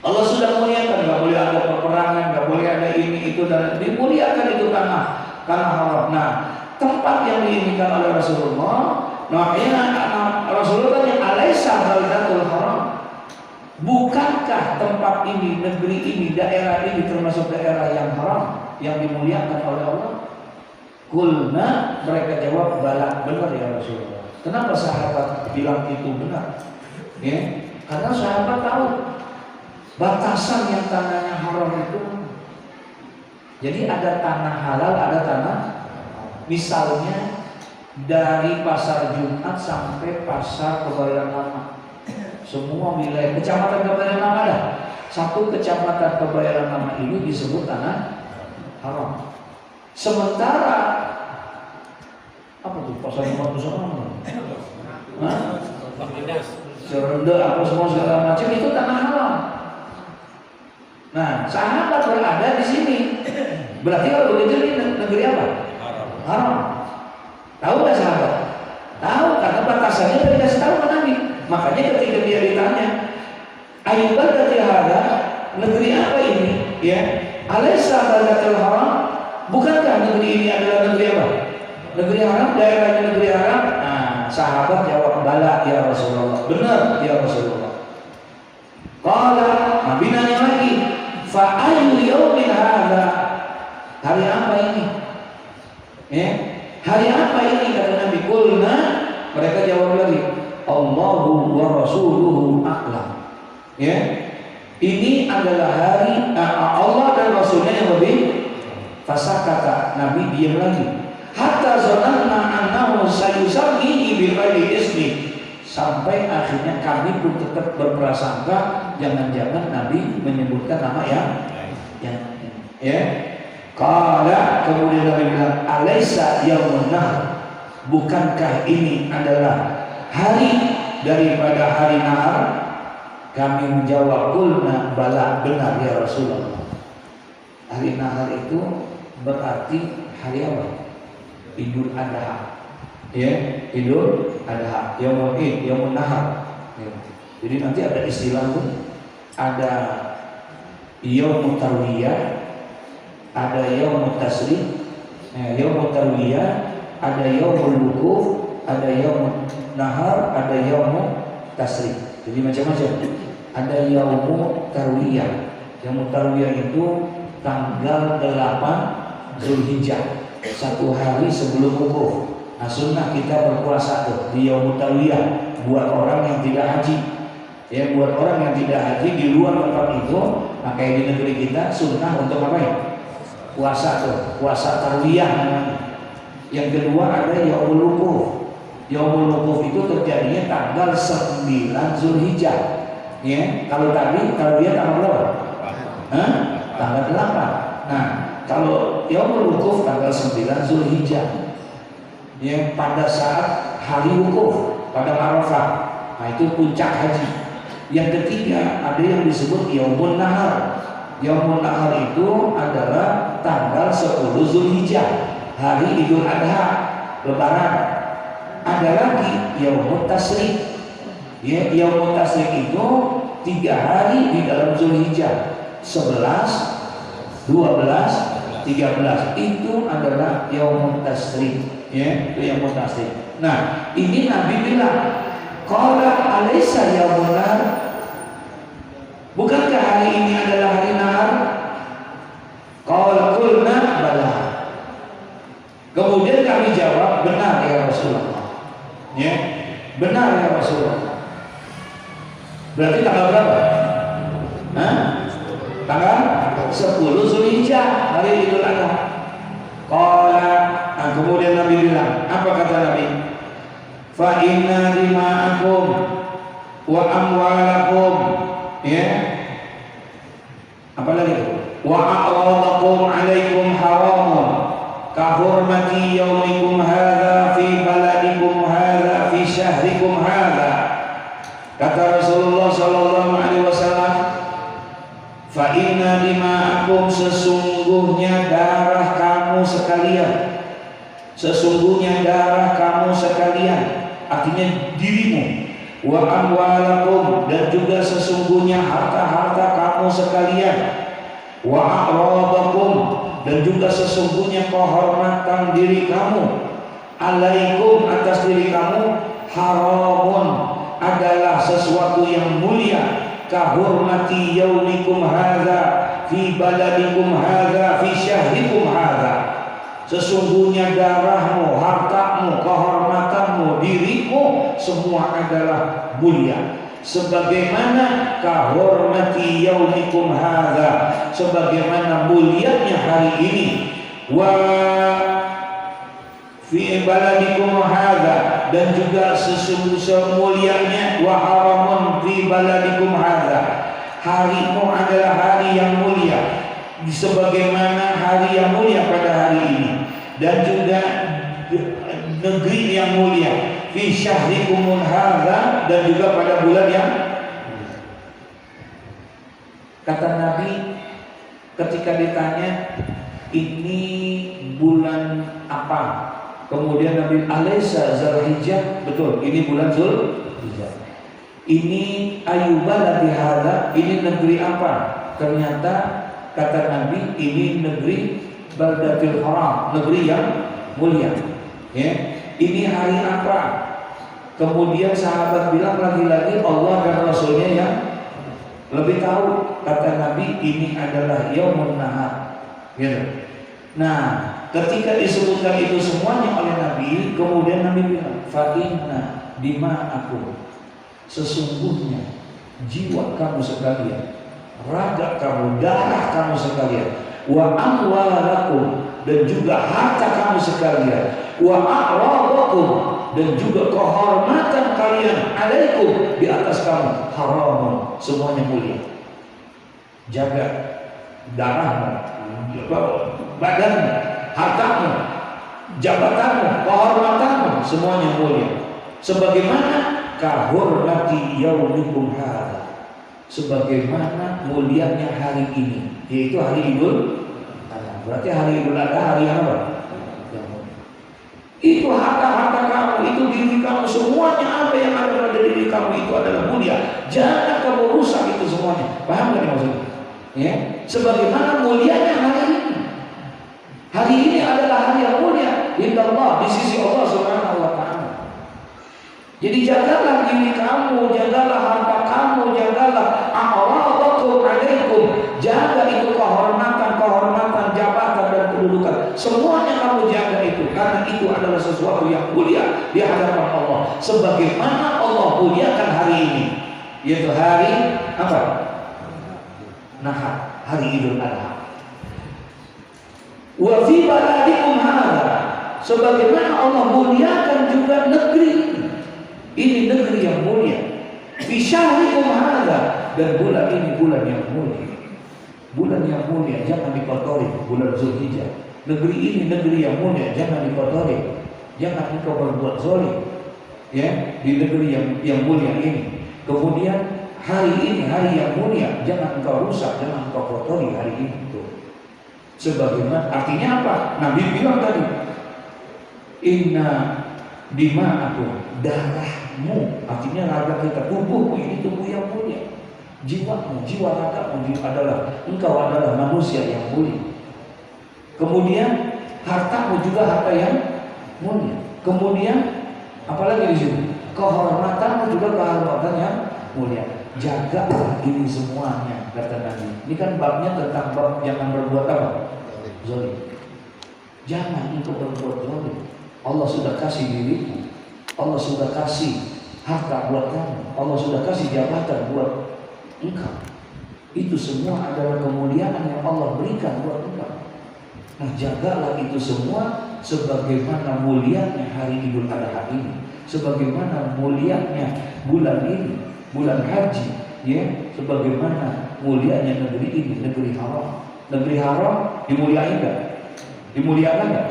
Allah sudah muliakan, nggak boleh ada peperangan, nggak boleh ada ini itu, dan dimuliakan itu tanah haram. Nah, tempat yang diinginkan oleh Rasulullah, Rasulullah tanya, "Alaysa baldatul haram?" Bukankah tempat ini, negeri ini, daerah ini termasuk daerah yang haram, yang dimuliakan oleh Allah? Kulna, mereka jawab, "Bala," benar ya Rasulullah. Kenapa sahabat bilang itu benar? Ya, karena sahabat tahu batasan yang tanahnya haram itu. Jadi ada tanah halal, ada tanah, misalnya dari pasar Jumat sampai pasar Kebayoran Lama, semua wilayah kecamatan Kebayoran Lama ada. Satu kecamatan Kebayoran Lama ini disebut tanah haram. Sementara apa tuh pasar Jumat Nusantara? Serenda apa semua segala macam itu tanah haram. Nah, sahabat berada di sini. Berarti kalau begitu ini negeri apa? Haram. Tahu nggak sahabat? Tahu, karena batasannya sudah dikasih tahu ke Nabi. Makanya ketika dia ditanya, "Ayu baldatil hada?" Negeri apa ini? Ya, alaysa baldatil haram? Bukankah negeri ini adalah negeri apa? Negeri haram, daerahnya negeri haram. Nah, sahabat jawab, "Bala ya Rasulullah." Benar ya Rasulullah. Qala, Nabi nanya lagi, "Fa ayu yaumin hadza?" Hari apa ini? Ya, hari apa ini kata Nabi? Qulna, mereka jawab lagi, "Allahu wa rasuluhu a'lam." Ya, ini adalah hari Allah dan Rasulnya yang lebih. Fasakata, Nabi diam lagi. Hatta zananna annahu sayusammihi bi ghairi ismi. Sampai akhirnya kami pun tetap berprasangka jangan-jangan Nabi menyebutkan nama yang ya. Qala, kemudian Nabi bilang, "Alaysa yaumun nahr?" Bukankah ini adalah hari daripada hari nahar? Kami menjawab, "Qulna bala," benar ya Rasulullah. Hari nahar itu berarti hari apa? Idul Adha. Ya, Idul Adha, Yaumul Id, Yaumun Nahar. Ya. Jadi nanti ada istilah tuh, ada Yaumut Tarwiyah, ada Yaumut Tasrik, Yaumut Tarwiyah, ada Yaumul Wukuf, ada Yaumut Nahar, ada Yaumut Tasrik. Jadi macam-macam. Ada Yaumut Tarwiyah. Yaumut Tarwiyah itu tanggal 8 Zulhijjah, satu hari sebelum wukuf. Nah, sunnah kita berpuasa tuh di Yaumut Tarwiyah buat orang yang tidak haji. Ya, buat orang yang tidak haji di luar tempat itu, maka di negeri kita sunnah untuk apa ya? Puasa tuh, puasa Tarwiyah namanya. Yang kedua ada Yaumul Wukuf. Yaumul Wukuf itu terjadinya tanggal 9 Zulhijjah. Ya, kalau tadi Tarwiyah tanggal berapa? Tanggal 8. Nah, kalau Yaumul Wukuf tanggal 9 Zulhijjah, yang pada saat hari wukuf pada Arafah. Nah, itu puncak haji. Yang ketiga ada yang disebut Yaumun Nahar. Yaumun Nahar itu adalah tanggal 10 Zulhijjah, hari Idul Adha, Lebaran. Ada lagi Yaumut Tasyrik. Ya, Yaumut Tasyrik itu 3 hari di dalam Zulhijjah, 11, 12, 13. Itu adalah Yaumut Tasyrik. Ya, itu Yaumut Tasyrik. Nah, ini Nabi bilang, qala alaysa yaumun nahar? Bukankah hari ini adalah hari nahar? Qala qulna bala. Kemudian kami jawab, benar ya Rasulullah. Ya, benar ya Rasulullah. Berarti tanggal berapa? Tanggal 10 Zulhijjah, hari Idul Adha. Qala, kemudian Nabi bilang, apa kata Nabi? Fa inna dima'akum wa amwalakum, ya. Apa lagi? Wa a'radakum 'alaikum haramun ka hurmati yaumikum hadza fi baladikum hadza fi syahrikum hadza. Kata Rasulullah sallallahu alaihi wasallam, fa inna dima'akum, sesungguhnya darah kamu sekalian, sesungguhnya darah kamu sekalian, artinya dirimu, wa amwalakum, dan juga sesungguhnya harta-harta kamu sekalian, wa a'radakum, dan juga sesungguhnya kehormatan diri kamu, alaikum, atas diri kamu, haramun, adalah sesuatu yang mulia, kahurmati yaumikum hadza fi baladikum hadza fi syahrikum hadza. Sesungguhnya darahmu, hartamu, kehormatanmu, dirimu, semua adalah mulia, sebagaimana kahormati yaumikum hadza, sebagaimana mulianya hari ini, wa fi baladikum hadza, dan juga sesungguhnya mulianya, wa haramun fi baladikum hadza, harimu adalah hari yang mulia, sebagaimana hari yang mulia pada hari ini, dan juga negeri yang mulia, fi syahrikum hadza, dan juga pada bulan yang, kata Nabi ketika ditanya ini bulan apa, kemudian Nabi alaysa Zulhijjah, betul, ini bulan Zulhijjah. Ini ayyubaladi hadza, ini negeri apa? Ternyata kata Nabi ini negeri Baldatul Haram, negeri yang mulia. Ya, ini hari apa? Kemudian sahabat bilang lagi-lagi Allah dan Rasulnya yang lebih tahu. Kata Nabi ini adalah Yaumun Nahar. Gitu. Nah, ketika disebutkan itu semuanya oleh Nabi, kemudian Nabi bilang, fa inna dima'akum, sesungguhnya jiwa kamu sekalian, raga kamu, darah kamu sekalian, wa amwalakum, dan juga harta kamu sekalian, wa a'radakum, dan juga kehormatan kalian, alaikum, di atas kamu, haramun, semuanya mulia. Jaga darahmu, badanmu, hartamu, jabatanmu, kehormatanmu, semuanya mulia, sebagaimana kahurmati yaumikum hadza, sebagaimana mulianya hari ini, yaitu hari Idul Adha. Berarti hari Idul Adha hari yang apa? Itu harta-harta kamu, itu diri kamu, semuanya apa yang ada pada diri kamu itu adalah mulia. Jangan kamu rusak itu semuanya. Paham gak maksudnya? Ya, sebagaimana mulianya hari ini. Hari ini adalah hari yang mulia indallah, di sisi Allah Subhanahu wa taala. Jadi jagalah diri kamu, jagalah harta kamu, jagalah a'radakum 'alaikum, jaga itu kehormatan, jabatan dan kedudukan. Semuanya kamu jaga itu, karena itu adalah sesuatu yang mulia di hadapan Allah. Sebagaimana Allah muliakan hari ini, yaitu hari apa? Nahar, hari Idul Adha. Wa fi baladikum hadza, sebagaimana Allah muliakan juga negeri ini. Ini negeri yang mulia. Fi syahrikum hadza, dan bulan ini bulan yang mulia. bulan yang mulia jangan dikotori, bulan Zulhijjah. Negeri ini negeri yang mulia jangan dikotori, jangan engkau berbuat zalim ya di negeri yang mulia ini. Kemudian hari ini hari yang mulia jangan engkau rusak, jangan engkau kotori hari ini. Tuh. Sebagaimana artinya apa? Nabi bilang tadi, inna dima'akum, darahmu, artinya raga kita, tubuhmu ini tubuh yang mulia. Jiwamu, jiwa ragamu engkau adalah manusia yang mulia. Kemudian hartamu juga harta yang mulia. Kemudian apalagi di sini? Kehormatanmu juga kehormatan yang mulia. Jagalah ini semuanya, kata Nabi. Ini kan babnya tentang bab jangan berbuat apa? Zalim. Jangan engkau berbuat zalim. Allah sudah kasih dirimu. Allah sudah kasih harta buat kamu. Allah sudah kasih jabatan buat engkau. Itu semua adalah kemuliaan yang Allah berikan buat engkau. Nah, jagalah itu semua sebagaimana mulianya hari Idul Adha ini, sebagaimana mulianya bulan ini, bulan haji, ya, sebagaimana mulianya negeri ini, negeri haram. Negeri haram dimuliakan enggak? Dimuliakan enggak?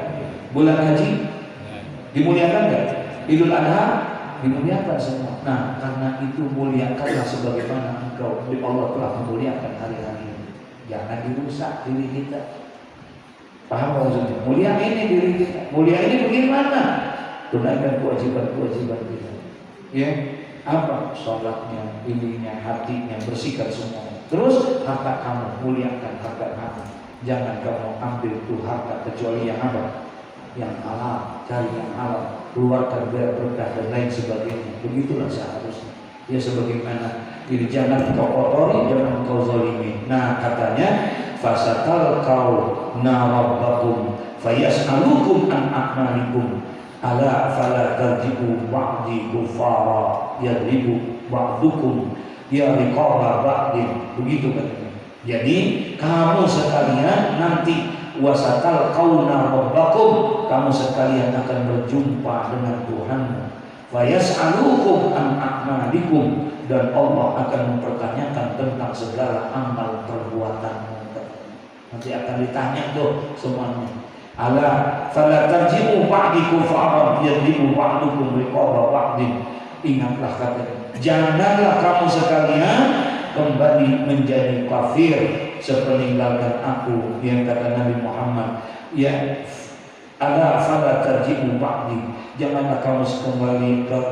Bulan haji dimuliakan enggak? Idul Adha dimuliakan semua. Nah, karena itu muliakanlah sebagaimana engkau Allah telah memuliakan hari-hari ini. Jangan dirusak diri kita. Paham maksudnya? Mulia ini diri kita. Mulia ini bagaimana? Tunaikan kewajiban-kewajiban kita. Ya, apa? Sholatnya, ininya, hatinya, bersihkan semua. Terus harta kamu, muliakan harta kamu. Jangan kamu ambil tuh harta kecuali yang apa? Yang halal, cari yang halal, keluarkan biar berkah dan lain sebagainya. Begitulah seharusnya. Ya sebagaimana ini jangan kau kotori, jangan kau zalimi. Nah katanya fasatal kau narabbakum fayas'alukum an a'malikum ala fala tarji'u ba'di kufara yadribu ba'dukum ya riqaba ba'din. Begitu katanya. Jadi kamu sekalian nanti wasatal kauna rabbakum, kamu sekalian akan berjumpa dengan Tuhanmu. Fayas'alukum an a'malikum, dan Allah akan mempertanyakan tentang segala amal perbuatanmu. Nanti akan ditanya tuh semuanya. Ala fala tarji'u ba'di kufaran yadribu ba'dukum riqaba ba'din. Ingatlah katanya, janganlah kamu sekalian kembali menjadi kafir sepeninggalkan aku, yang kata Nabi Muhammad, ya ala fala tarji'u ba'di, janganlah kamu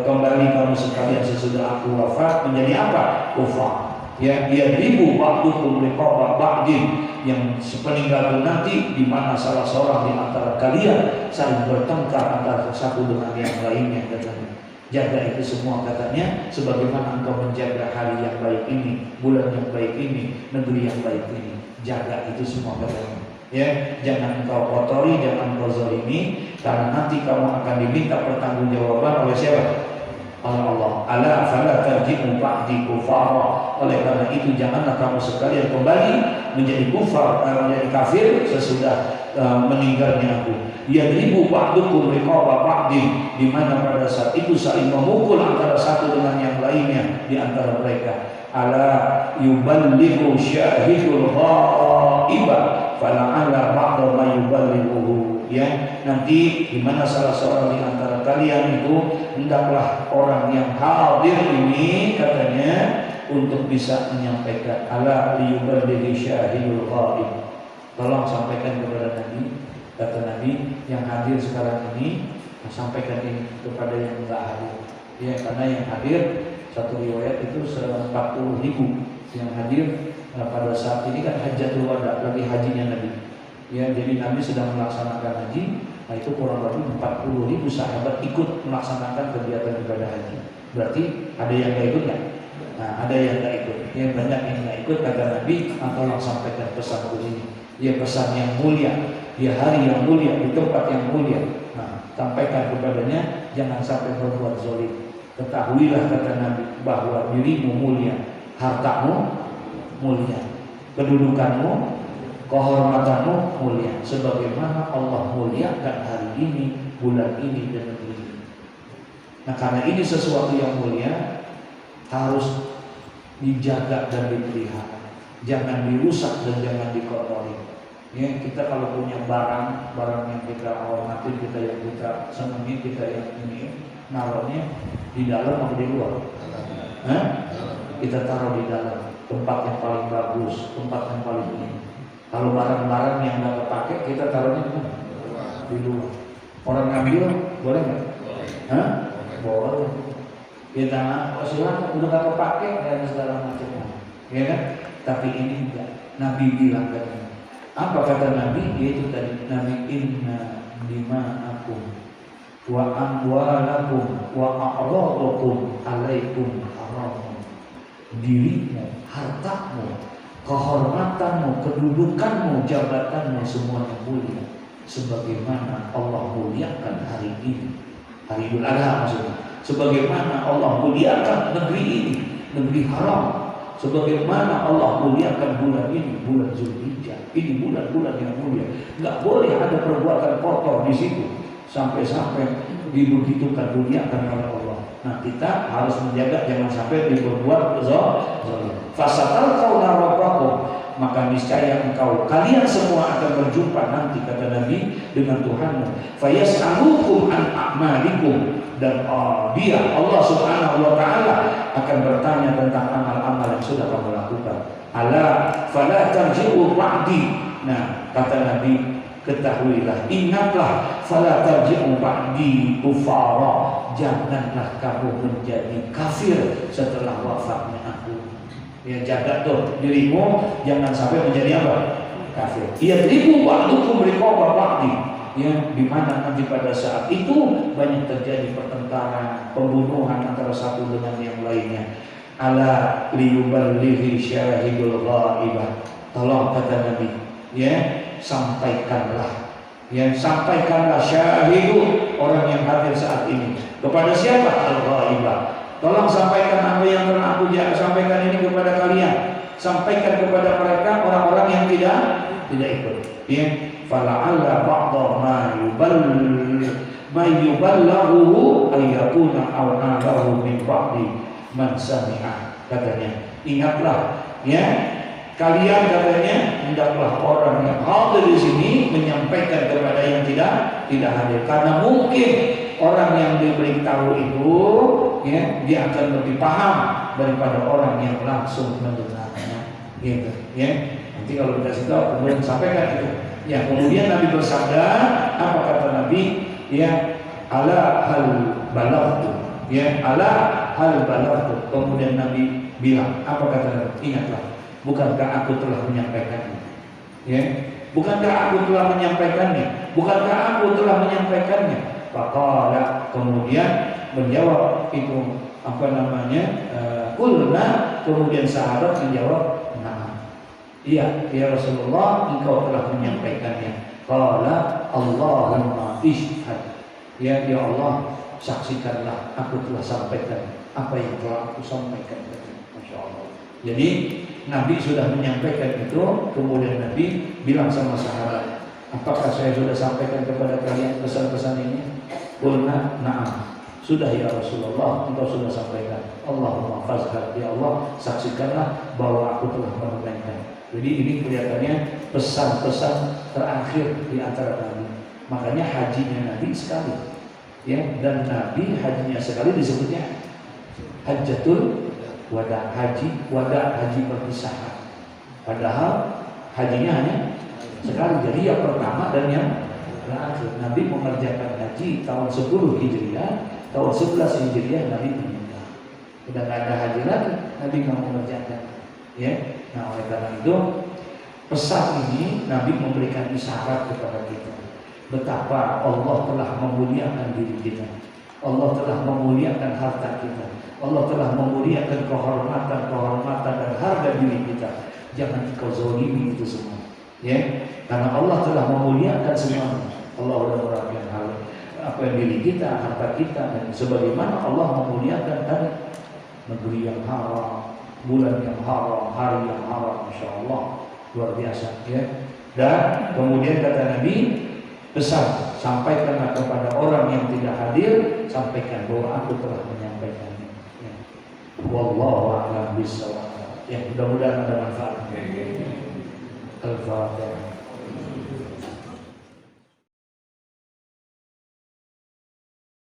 kembali kamu sekalian sesudah aku wafat menjadi apa? Kufar. Ya yadribu ba'dukum riqaba ba'din, yang sepeninggalku nanti di mana salah seorang di antara kalian saling bertengkar antara satu dengan yang lainnya, katanya. Jaga itu semua katanya sebagaimana engkau menjaga hari yang baik ini, bulan yang baik ini, negeri yang baik ini. Jaga itu semua katanya. Ya, jangan engkau kotori, jangan engkau zalimi, karena nanti kamu akan diminta pertanggungjawaban oleh siapa? Oleh Allah. Ala fala tarji'u ba'di kufara. Oleh karena itu janganlah kamu sekalian kembali menjadi kufar, menjadi kafir sesudah meninggalnya aku. Yadribu ba'dukum riqaba ba'din, di mana pada saat itu saling memukul antara satu dengan yang lainnya di antara mereka. Ala yuballighu syahidul ghaiba fala'ala ba'da ma yuballighuhu. Ya, nanti di mana salah seorang di antara kalian itu hendaklah orang yang hadir ini katanya untuk bisa menyampaikan. Ala yuballighu syahidul ghaib. Tolong sampaikan kepada Nabi, kata Nabi, yang hadir sekarang ini sampaikan ini kepada yang enggak hadir. Ya, karena yang hadir satu riwayat itu 40.000 yang hadir pada saat ini kan Hajjatul Wada, lagi hajinya Nabi. Ya, jadi Nabi sedang melaksanakan haji. Nah, itu kurang lebih 40.000 sahabat ikut melaksanakan kegiatan ibadah haji. Berarti ada yang enggak ikut enggak? Nah, ada yang enggak ikut. Yang banyak yang enggak ikut, kata Nabi, tolong sampaikan pesanku ini. Ya, pesan yang mulia, di hari yang mulia, di tempat yang mulia. Nah, sampaikan kepadanya, jangan sampai berbuat zalim. Ketahuilah, kata Nabi, bahwa dirimu mulia, hartamu mulia, kedudukanmu, kehormatanmu mulia, sebagaimana Allah muliakan hari ini, bulan ini, dan negeri ini. Nah, karena ini sesuatu yang mulia harus dijaga dan dipelihara. jangan dirusak dan jangan dikotori. Ya, kita kalau punya barang yang kita hormati, kita yang kita senangi, kita yang ini, naruhnya di dalam atau di luar? Kita taruh di dalam tempat yang paling bagus, tempat yang paling ini. Kalau barang-barang yang nggak kepake, kita taruhnya di luar. Orang ngambil boleh nggak? Boleh. Kita silakan, udah nggak kepake dan segala macamnya, ya kan? Tapi ini enggak. Nabi bilang katanya. Apa kata Nabi? Yaitu tadi Nabi, inna dima'akum wa amwalakum wa a'radakum alaikum haram. Dirimu, hartamu, kehormatanmu, kedudukanmu, jabatanmu semuanya mulia. Sebagaimana Allah muliakan hari ini, hari Idul Adha maksudnya. Sebagaimana Allah muliakan negeri ini, negeri haram. Sebagaimana Allah muliakan bulan ini, bulan Zulhijjah. Ini bulan-bulan yang mulia. Nggak boleh ada perbuatan kotor di situ. Sampai-sampai dibegitukan muliakan oleh Allah. Nah, kita harus menjaga jangan sampai diperbuat zalim. Fasatalqauna rabbakum, maka niscaya kalian semua akan berjumpa nanti, kata Nabi, dengan Tuhanmu. Fayas'alukum an a'malikum, dan dia Allah Subhanahu wa taala akan bertanya tentang amal-amal yang sudah kamu lakukan. Ala fala tarji'u ba'di. Nah, kata Nabi, ketahuilah, ingatlah, fala tarji'u ba'di kufara, janganlah kamu menjadi kafir setelah wafatnya aku. Ya, jaga tuh dirimu jangan sampai menjadi apa? Kafir. Yadribu ba'dukum riqaba ba'di. Ya, di mana nanti pada saat itu banyak terjadi pertengkaran, pembunuhan antara satu dengan yang lainnya. Ala liyuballighi syahidul ghaibah. Tolong kata Nabi, ya, sampaikanlah. Ya, sampaikanlah syahidu, orang yang hadir saat ini. Kepada siapa? Al-ghaibah. Tolong sampaikan apa yang telah aku sampaikan ini kepada kalian. Sampaikan kepada mereka orang-orang yang tidak ikut. Ya, fala'alla ba'dha ma yuballighu ayyakuna awnalahu min ba'di man sami'a. Katanya, ingatlah, ya, kalian katanya hendaklah orang yang hadir di sini menyampaikan kepada yang tidak hadir, karena mungkin orang yang diberitahu itu, ya, dia akan lebih paham daripada orang yang langsung mendengarnya, gitu, ya. Nanti kalau dikasih tahu kemudian sampaikan itu. Ya, kemudian Nabi bersabda, apa kata Nabi? Ya, ala hal balaghtu. Ya, ala hal balaghtu. Kemudian Nabi bilang, apa kata Nabi? Ingatlah, bukankah aku telah menyampaikannya? Ya, bukankah aku telah menyampaikannya? Bukankah aku telah menyampaikannya? Faqala, kemudian menjawab itu apa namanya? Qulna, kemudian sahabat menjawab, nah, iya, ya Rasulullah, engkau telah menyampaikannya. Qala Allahumma ishhad. Ya Allah, saksikanlah aku telah sampaikan apa yang telah aku sampaikan tadi. Masya Allah. Jadi Nabi sudah menyampaikan itu, kemudian Nabi bilang sama sahabat, apakah saya sudah sampaikan kepada kalian pesan-pesan ini? Qulna na'am. Sudah ya Rasulullah, engkau sudah sampaikan. Allahumma fazhar, ya Allah, saksikanlah bahwa aku telah menyampaikan. Jadi ini kelihatannya pesan-pesan terakhir di antara Nabi. Makanya hajinya Nabi sekali, ya, dan Nabi hajinya sekali disebutnya Hajjatul Wada, haji perpisahan. Padahal hajinya hanya sekali, jadi yang pertama dan yang terakhir. Nabi mengerjakan haji tahun 10 Hijriah, tahun 11 Hijriah Nabi meninggal. Sudah nggak ada haji lagi, Nabi nggak mengerjakan. Ya, nah oleh karena itu pesan ini Nabi memberikan isyarat kepada kita betapa Allah telah memuliakan diri kita, Allah telah memuliakan harta kita, Allah telah memuliakan kehormatan dan harga diri kita. Jangan kau zalimi itu semua, ya, karena Allah telah memuliakan semuanya. Allah sudah memuliakan hal apa yang diri kita, harta kita, dan sebagaimana Allah memuliakan tadi negeri yang haram, bulan yang haram, hari yang haram, Masya Allah, luar biasa, ya. Dan kemudian kata Nabi, pesan, sampaikanlah kepada orang yang tidak hadir, sampaikan bahwa aku telah menyampaikannya. Ya. Wallahu a'lam bishawab. Ya, mudah-mudahan ada manfaat. Al-Fatihah.